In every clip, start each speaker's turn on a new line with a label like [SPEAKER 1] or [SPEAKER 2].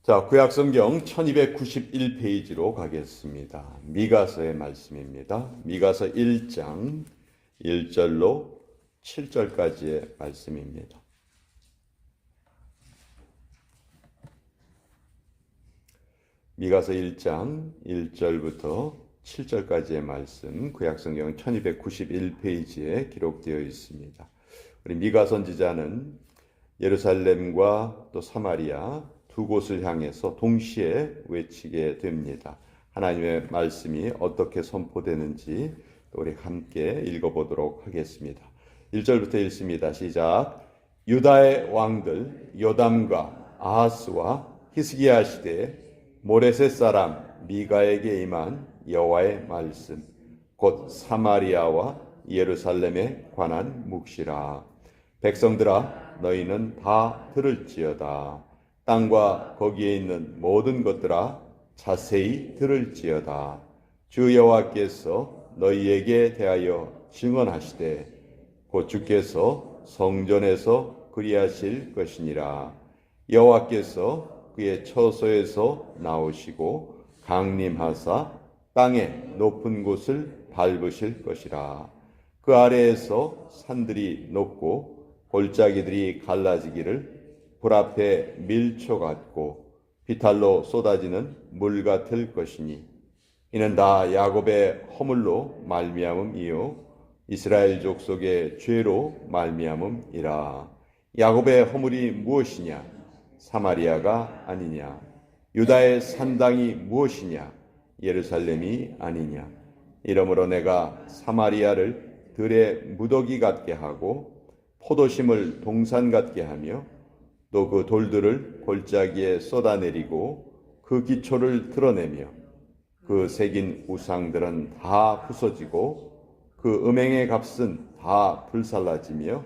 [SPEAKER 1] 자, 구약성경 1291페이지로 가겠습니다. 미가서의 말씀입니다. 미가서 1장 1절로 7절까지의 말씀입니다. 미가서 1장 1절부터 7절까지의 말씀, 구약성경 1291페이지에 기록되어 있습니다. 우리 미가 선지자는 예루살렘과 또 사마리아 두 곳을 향해서 동시에 외치게 됩니다. 하나님의 말씀이 어떻게 선포되는지 우리 함께 읽어보도록 하겠습니다. 1절부터 읽습니다. 시작. 유다의 왕들 요담과 아하스와 히스기야 시대에 모레셋 사람 미가에게 임한 여호와의 말씀, 곧 사마리아와 예루살렘에 관한 묵시라. 백성들아, 너희는 다 들을지어다. 땅과 거기에 있는 모든 것들아, 자세히 들을지어다. 주 여호와께서 너희에게 대하여 증언하시되 곧 주께서 성전에서 그리하실 것이니라. 여호와께서 그의 처소에서 나오시고 강림하사 땅의 높은 곳을 밟으실 것이라. 그 아래에서 산들이 높고 골짜기들이 갈라지기를 불 앞에 밀초 같고 비탈로 쏟아지는 물 같을 것이니 이는 다 야곱의 허물로 말미암음이요 이스라엘 족속의 죄로 말미암음이라. 야곱의 허물이 무엇이냐? 사마리아가 아니냐? 유다의 산당이 무엇이냐? 예루살렘이 아니냐? 이러므로 내가 사마리아를 들의 무더기 같게 하고 포도심을 동산 같게 하며 또 그 돌들을 골짜기에 쏟아내리고 그 기초를 드러내며 그 새긴 우상들은 다 부서지고 그 음행의 값은 다 불살라지며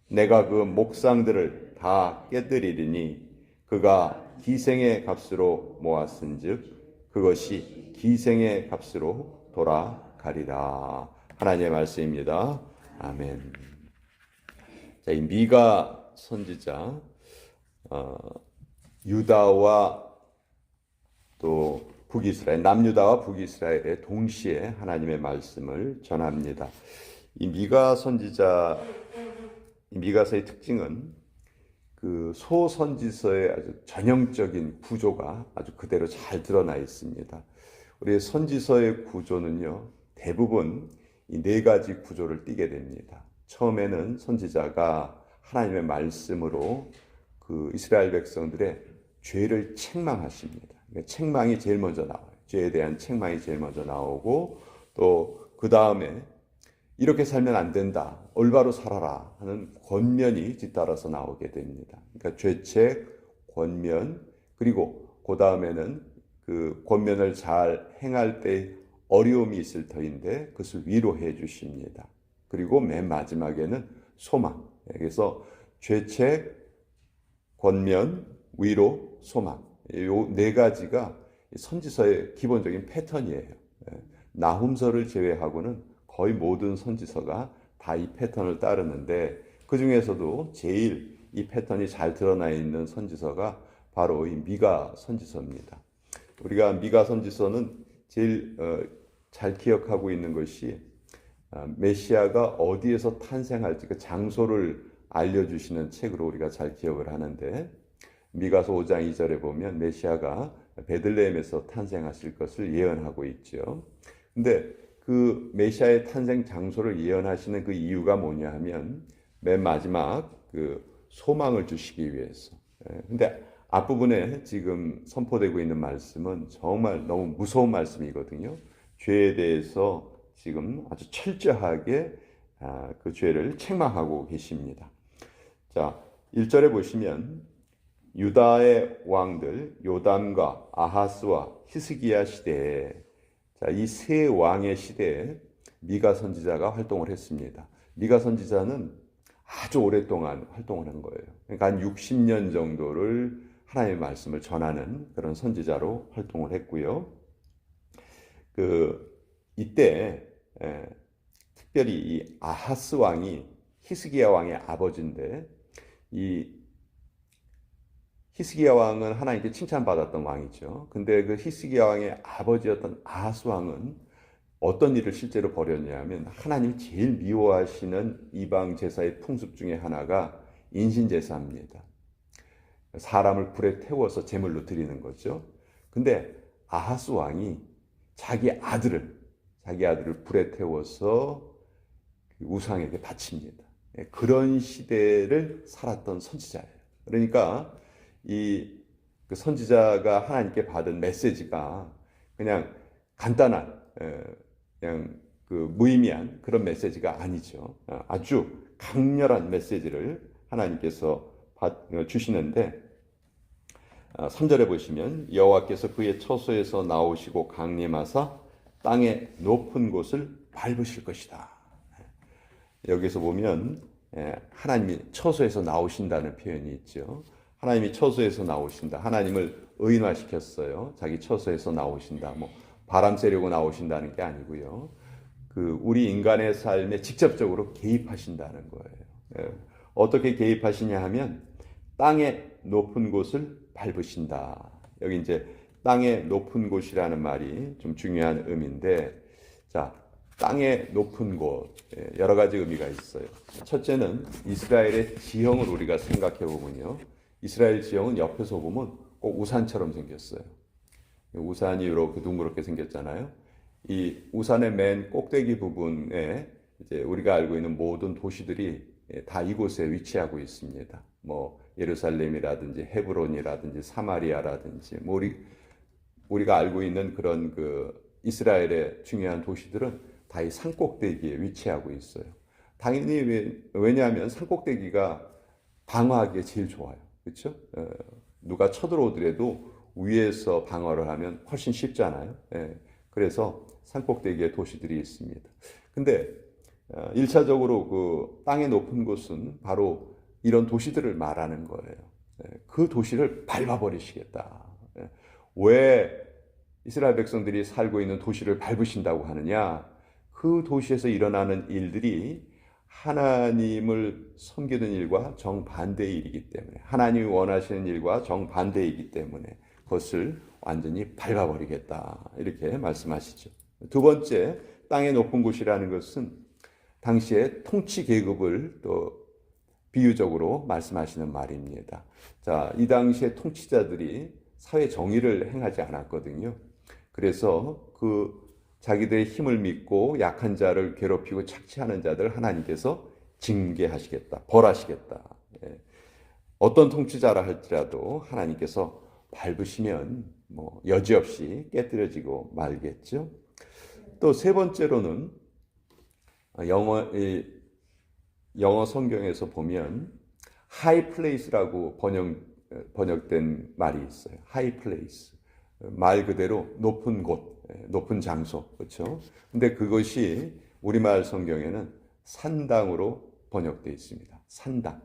[SPEAKER 1] 내가 그 목상들을 다 깨뜨리리니 그가 기생의 값으로 모았은즉 그것이 기생의 값으로 돌아가리라. 하나님의 말씀입니다. 아멘. 자, 이 미가 선지자 유다와 또 북이스라엘, 남유다와 북이스라엘에 동시에 하나님의 말씀을 전합니다. 이 미가 선지자, 이 미가서의 특징은 그 소선지서의 아주 전형적인 구조가 아주 그대로 잘 드러나 있습니다. 우리 선지서의 구조는요, 대부분 이 네 가지 구조를 띠게 됩니다. 처음에는 선지자가 하나님의 말씀으로 그 이스라엘 백성들의 죄를 책망하십니다. 그러니까 책망이 제일 먼저 나와요. 죄에 대한 책망이 제일 먼저 나오고 또 그 다음에 이렇게 살면 안 된다, 올바로 살아라 하는 권면이 뒤따라서 나오게 됩니다. 그러니까 죄책, 권면, 그리고 그 다음에는 그 권면을 잘 행할 때 어려움이 있을 터인데 그것을 위로해 주십니다. 그리고 맨 마지막에는 소망. 그래서 죄책, 권면, 위로, 소망. 이 네 가지가 선지서의 기본적인 패턴이에요. 나훔서를 제외하고는 거의 모든 선지서가 다 이 패턴을 따르는데 그 중에서도 제일 이 패턴이 잘 드러나 있는 선지서가 바로 이 미가 선지서입니다. 우리가 미가 선지서는 제일 잘 기억하고 있는 것이 메시아가 어디에서 탄생할지 그 장소를 알려주시는 책으로 우리가 잘 기억을 하는데 미가서 5장 2절에 보면 메시아가 베들레헴에서 탄생하실 것을 예언하고 있죠. 근데 그 메시아의 탄생 장소를 예언하시는 그 이유가 뭐냐 하면 맨 마지막 그 소망을 주시기 위해서. 근데 앞부분에 지금 선포되고 있는 말씀은 정말 너무 무서운 말씀이거든요. 죄에 대해서 지금 아주 철저하게 그 죄를 책망하고 계십니다. 자, 1절에 보시면 유다의 왕들 요담과 아하스와 히스기야 시대에, 자, 이 세 왕의 시대에 미가 선지자가 활동을 했습니다. 미가 선지자는 아주 오랫동안 활동을 한 거예요. 그러니까 한 60년 정도를 하나님의 말씀을 전하는 그런 선지자로 활동을 했고요. 이때 특별히 이 아하스 왕이 히스기야 왕의 아버지인데 이 히스기야 왕은 하나님께 칭찬받았던 왕이죠. 근데 그 히스기야 왕의 아버지였던 아하스 왕은 어떤 일을 실제로 벌였냐면 하나님이 제일 미워하시는 이방 제사의 풍습 중에 하나가 인신 제사입니다. 사람을 불에 태워서 제물로 드리는 거죠. 근데 아하스 왕이 자기 아들을 불에 태워서 우상에게 바칩니다. 그런 시대를 살았던 선지자예요. 그러니까 그 선지자가 하나님께 받은 메시지가 그냥 간단한 그냥 그 무의미한 그런 메시지가 아니죠. 아주 강렬한 메시지를 하나님께서 주시는데 3절에 보시면 여호와께서 그의 처소에서 나오시고 강림하사 땅의 높은 곳을 밟으실 것이다. 여기서 보면 하나님이 처소에서 나오신다는 표현이 있죠. 하나님이 처소에서 나오신다. 하나님을 의인화시켰어요. 자기 처소에서 나오신다. 뭐 바람 쐬려고 나오신다는 게 아니고요. 우리 인간의 삶에 직접적으로 개입하신다는 거예요. 어떻게 개입하시냐 하면 땅의 높은 곳을 밟으신다. 여기 이제 땅의 높은 곳이라는 말이 좀 중요한 의미인데, 자, 땅의 높은 곳 여러 가지 의미가 있어요. 첫째는 이스라엘의 지형을 우리가 생각해 보면요, 이스라엘 지형은 옆에서 보면 꼭 우산처럼 생겼어요. 우산이 이렇게 둥그렇게 생겼잖아요. 이 우산의 맨 꼭대기 부분에 이제 우리가 알고 있는 모든 도시들이 다 이곳에 위치하고 있습니다. 뭐 예루살렘이라든지 헤브론이라든지 사마리아라든지 뭐 우리가 알고 있는 그런 그 이스라엘의 중요한 도시들은 다 이 산꼭대기에 위치하고 있어요. 당연히 왜냐하면 산꼭대기가 방어하기에 제일 좋아요. 그렇죠? 누가 쳐들어오더라도 위에서 방어를 하면 훨씬 쉽잖아요. 그래서 산꼭대기에 도시들이 있습니다. 근데 1차적으로 그 땅의 높은 곳은 바로 이런 도시들을 말하는 거예요. 그 도시를 밟아버리시겠다. 왜 이스라엘 백성들이 살고 있는 도시를 밟으신다고 하느냐? 그 도시에서 일어나는 일들이 하나님을 섬기는 일과 정반대의 일이기 때문에, 하나님이 원하시는 일과 정반대이기 때문에 그것을 완전히 밟아버리겠다, 이렇게 말씀하시죠. 두 번째, 땅의 높은 곳이라는 것은 당시의 통치 계급을 또 비유적으로 말씀하시는 말입니다. 자, 이 당시의 통치자들이 사회 정의를 행하지 않았거든요. 그래서 자기들의 힘을 믿고 약한 자를 괴롭히고 착취하는 자들 하나님께서 징계하시겠다, 벌하시겠다. 어떤 통치자라 할지라도 하나님께서 밟으시면 뭐 여지없이 깨뜨려지고 말겠죠. 또 세 번째로는 영어 성경에서 보면 high place라고 번역된 말이 있어요. high place. 말 그대로 높은 곳, 높은 장소, 그렇죠? 근데 그것이 우리말 성경에는 산당으로 번역되어 있습니다. 산당.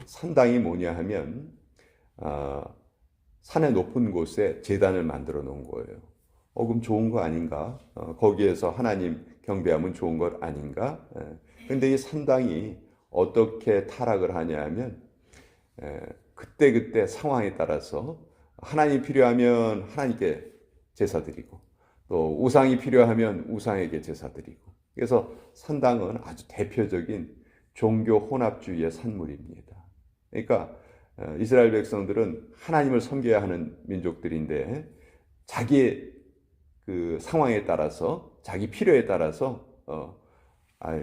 [SPEAKER 1] 산당이 뭐냐 하면 산의 높은 곳에 제단을 만들어 놓은 거예요. 그럼 좋은 거 아닌가? 거기에서 하나님 경배하면 좋은 것 아닌가? 근데 이 산당이 어떻게 타락을 하냐 하면 그때그때 상황에 따라서 하나님이 필요하면 하나님께 제사 드리고 또 우상이 필요하면 우상에게 제사 드리고, 그래서 산당은 아주 대표적인 종교 혼합주의의 산물입니다. 그러니까 이스라엘 백성들은 하나님을 섬겨야 하는 민족들인데 자기의 그 상황에 따라서, 자기 필요에 따라서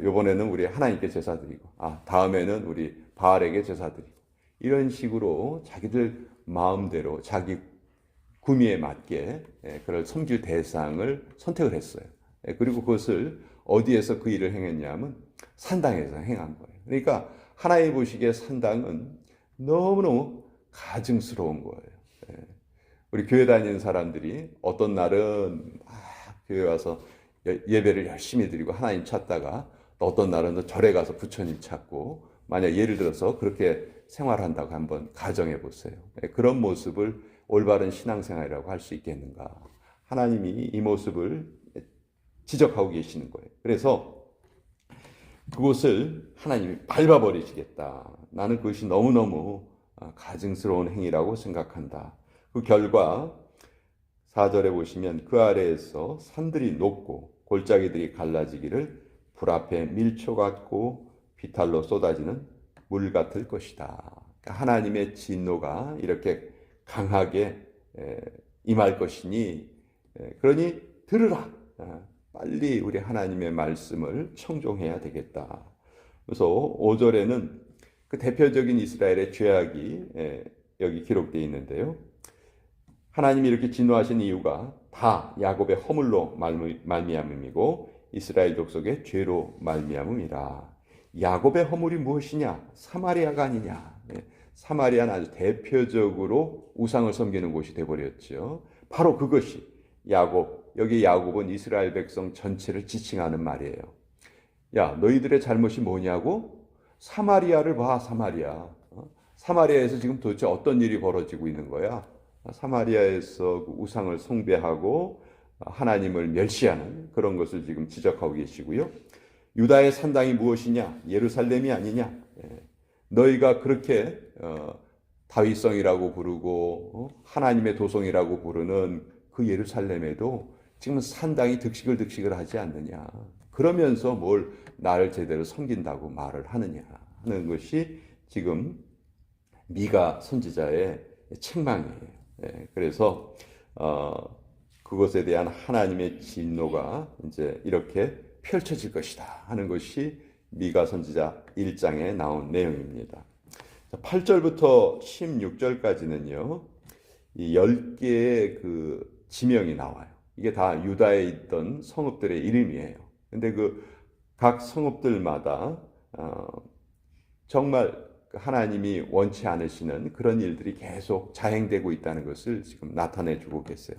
[SPEAKER 1] 이번에는 우리 하나님께 제사 드리고, 다음에는 우리 바알에게 제사 드리고, 이런 식으로 자기들 마음대로 자기 구미에 맞게 그를 섬길 대상을 선택을 했어요. 그리고 그것을 어디에서 그 일을 행했냐면 산당에서 행한 거예요. 그러니까 하나님 보시기에 산당은 너무너무 가증스러운 거예요. 우리 교회 다니는 사람들이 어떤 날은 교회 와서 예배를 열심히 드리고 하나님 찾다가, 또 어떤 날은 또 절에 가서 부처님 찾고, 만약 예를 들어서 그렇게 생활한다고 한번 가정해 보세요. 그런 모습을 올바른 신앙생활이라고 할 수 있겠는가? 하나님이 이 모습을 지적하고 계시는 거예요. 그래서 그곳을 하나님이 밟아버리시겠다. 나는 그것이 너무너무 가증스러운 행위라고 생각한다. 그 결과 4절에 보시면 그 아래에서 산들이 높고 골짜기들이 갈라지기를 불 앞에 밀초 같고 비탈로 쏟아지는 물 같을 것이다. 그러니까 하나님의 진노가 이렇게 강하게 임할 것이니 그러니 들으라. 빨리 우리 하나님의 말씀을 청종해야 되겠다. 그래서 5절에는 그 대표적인 이스라엘의 죄악이 여기 기록되어 있는데요. 하나님이 이렇게 진노하신 이유가 다 야곱의 허물로 말미암음이고 이스라엘 족속의 죄로 말미암음이라. 야곱의 허물이 무엇이냐? 사마리아가 아니냐? 사마리아는 아주 대표적으로 우상을 섬기는 곳이 되어버렸죠. 바로 그것이 야곱, 여기 야곱은 이스라엘 백성 전체를 지칭하는 말이에요. 야, 너희들의 잘못이 뭐냐고? 사마리아를 봐, 사마리아. 사마리아에서 지금 도대체 어떤 일이 벌어지고 있는 거야? 사마리아에서 우상을 숭배하고 하나님을 멸시하는 그런 것을 지금 지적하고 계시고요. 유다의 산당이 무엇이냐? 예루살렘이 아니냐? 너희가 그렇게 다윗성이라고 부르고 하나님의 도성이라고 부르는 그 예루살렘에도 지금 산당이 득식을 하지 않느냐? 그러면서 뭘 나를 제대로 섬긴다고 말을 하느냐 하는 것이 지금 미가 선지자의 책망이에요. 그래서 그것에 대한 하나님의 진노가 이제 이렇게 펼쳐질 것이다 하는 것이 미가 선지자 1장에 나온 내용입니다. 8절부터 16절까지는요. 이 10개의 그 지명이 나와요. 이게 다 유다에 있던 성읍들의 이름이에요. 근데 그 각 성읍들마다 정말 하나님이 원치 않으시는 그런 일들이 계속 자행되고 있다는 것을 지금 나타내 주고 계세요.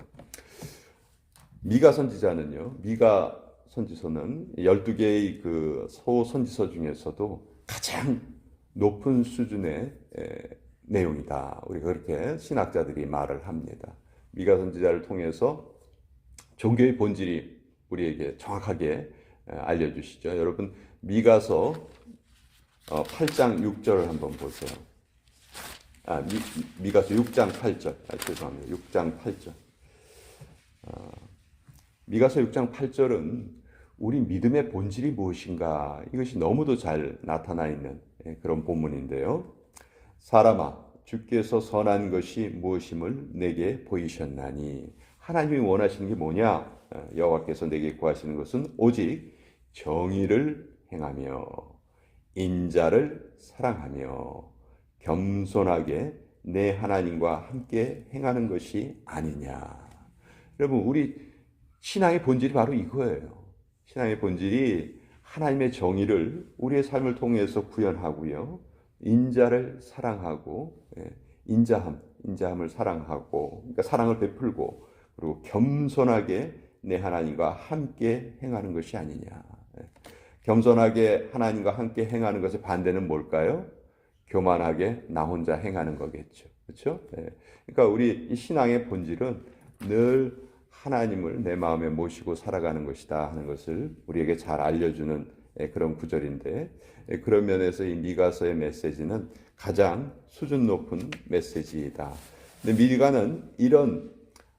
[SPEAKER 1] 미가 선지자는요. 미가 선지서는 12개의 그 소선지서 중에서도 가장 높은 수준의 내용이다. 우리가 그렇게 신학자들이 말을 합니다. 미가 선지자를 통해서 종교의 본질이 우리에게 정확하게 알려주시죠. 여러분 미가서 8장 6절을 한번 보세요. 미가서 6장 8절. 죄송합니다. 6장 8절. 미가서 6장 8절은 우리 믿음의 본질이 무엇인가 이것이 너무도 잘 나타나 있는 그런 본문인데요. 사람아 주께서 선한 것이 무엇임을 내게 보이셨나니 하나님이 원하시는 게 뭐냐? 여호와께서 내게 구하시는 것은 오직 정의를 행하며 인자를 사랑하며 겸손하게 내 하나님과 함께 행하는 것이 아니냐. 여러분 우리 신앙의 본질이 바로 이거예요. 신앙의 본질이 하나님의 정의를 우리의 삶을 통해서 구현하고요. 인자를 사랑하고 인자함을 사랑하고 그러니까 사랑을 베풀고 그리고 겸손하게 내 하나님과 함께 행하는 것이 아니냐. 겸손하게 하나님과 함께 행하는 것의 반대는 뭘까요? 교만하게 나 혼자 행하는 거겠죠. 그렇죠? 그러니까 우리 이 신앙의 본질은 늘 하나님을 내 마음에 모시고 살아가는 것이다 하는 것을 우리에게 잘 알려주는 그런 구절인데 그런 면에서 이 미가서의 메시지는 가장 수준 높은 메시지이다. 근데 미가는 이런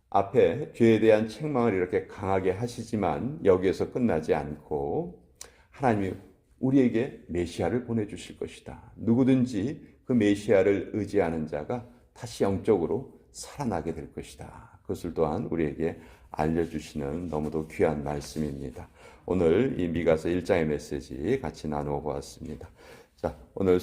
[SPEAKER 1] 앞에 죄에 대한 책망을 이렇게 강하게 하시지만 여기에서 끝나지 않고 하나님이 우리에게 메시아를 보내주실 것이다. 누구든지 그 메시아를 의지하는 자가 다시 영적으로 살아나게 될 것이다. 그것을 또한 우리에게 알려주시는 너무도 귀한 말씀입니다. 오늘 이 미가서 1장의 메시지 같이 나누어 보았습니다. 자, 오늘